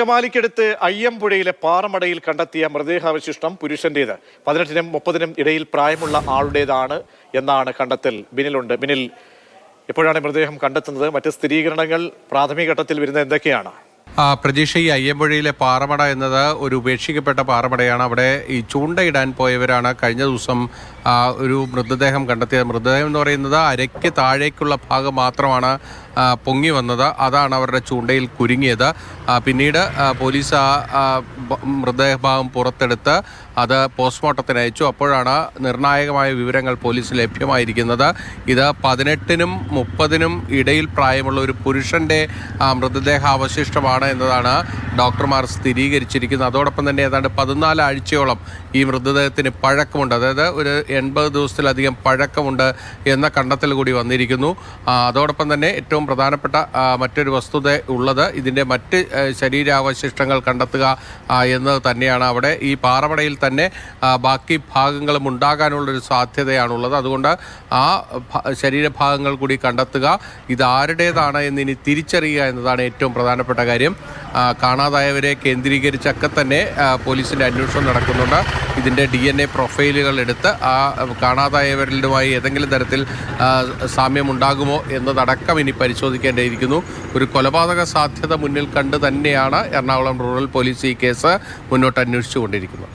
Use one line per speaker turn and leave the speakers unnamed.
അങ്കമാലിക്കടുത്ത് അയ്യമ്പുഴയിലെ പാറമടയിൽ കണ്ടെത്തിയ മൃതദേഹാവശിഷ്ടം പുരുഷന്റേത്. 18-നും 30-നും ഇടയിൽ പ്രായമുള്ള ആളുടേതാണ് എന്നാണ് കണ്ടെത്തൽ. ബിനിൽ, എപ്പോഴാണ് മൃതദേഹം കണ്ടെത്തുന്നത്? മറ്റ് സ്ഥിരീകരണങ്ങൾ പ്രാഥമിക ഘട്ടത്തിൽ വരുന്നത് എന്തൊക്കെയാണ്?
പ്രതീക്ഷ, ഈ അയ്യമ്പുഴയിലെ പാറമട എന്നത് ഒരു ഉപേക്ഷിക്കപ്പെട്ട പാറമടയാണ്. അവിടെ ഈ ചൂണ്ടയിടാൻ പോയവരാണ് കഴിഞ്ഞ ദിവസം ഒരു മൃതദേഹം കണ്ടെത്തിയത്. മൃതദേഹം എന്ന് പറയുന്നത് അരയ്ക്ക് താഴേക്കുള്ള ഭാഗം മാത്രമാണ് പൊങ്ങി വന്നത്. അതാണ് അവരുടെ ചൂണ്ടയിൽ കുരുങ്ങിയത്. പിന്നീട് പോലീസ് മൃതദേഹഭാഗം പുറത്തെടുത്ത് അത് പോസ്റ്റ്മോർട്ടത്തിന് അയച്ചു. അപ്പോഴാണ് നിർണായകമായ വിവരങ്ങൾ പോലീസിന് ലഭ്യമായിരിക്കുന്നത്. ഇത് 18-നും 30-നും ഇടയിൽ പ്രായമുള്ള ഒരു പുരുഷന്റെ മൃതദേഹാവശിഷ്ടമാണ് എന്നതാണ് ഡോക്ടർമാർ സ്ഥിരീകരിച്ചിരിക്കുന്നത്. അതോടൊപ്പം തന്നെ ഏതാണ്ട് 14 ആഴ്ചയോളം ഈ മൃതദേഹത്തിന് പഴക്കമുണ്ട്. അതായത് ഒരു 80 ദിവസത്തിലധികം പഴക്കമുണ്ട് എന്ന കണ്ടെത്തൽ കൂടി വന്നിരിക്കുന്നു. അതോടൊപ്പം തന്നെ ഏറ്റവും പ്രധാനപ്പെട്ട മറ്റൊരു വസ്തുത ഉള്ളത് ഇതിൻ്റെ മറ്റ് ശരീരാവശിഷ്ടങ്ങൾ കണ്ടെത്തുക എന്നത് തന്നെയാണ്. അവിടെ ഈ പാറമടയിൽ തന്നെ ബാക്കി ഭാഗങ്ങളും ഉണ്ടാകാനുള്ളൊരു സാധ്യതയാണുള്ളത്. അതുകൊണ്ട് ആ ശരീരഭാഗങ്ങൾ കൂടി കണ്ടെത്തുക, ഇത് ആരുടേതാണ് എന്നിനി തിരിച്ചറിയുക എന്നതാണ് ഏറ്റവും പ്രധാനപ്പെട്ട കാര്യം. കാണാതായവരെ കേന്ദ്രീകരിച്ചൊക്കെ തന്നെ പോലീസിൻ്റെ അന്വേഷണം നടക്കുന്നുണ്ട്. ഇതിൻ്റെ DNA പ്രൊഫൈലുകൾ എടുത്ത് ആ കാണാതായവരിലുമായി ഏതെങ്കിലും തരത്തിൽ സാമ്യമുണ്ടാകുമോ എന്നതടക്കം ഇനി പരിശോധിക്കേണ്ടിയിരിക്കുന്നു. ഒരു കൊലപാതക സാധ്യത മുന്നിൽ കണ്ട് തന്നെയാണ് എറണാകുളം റൂറൽ പോലീസ് ഈ കേസ് മുന്നോട്ട് അന്വേഷിച്ചുകൊണ്ടിരിക്കുന്നത്.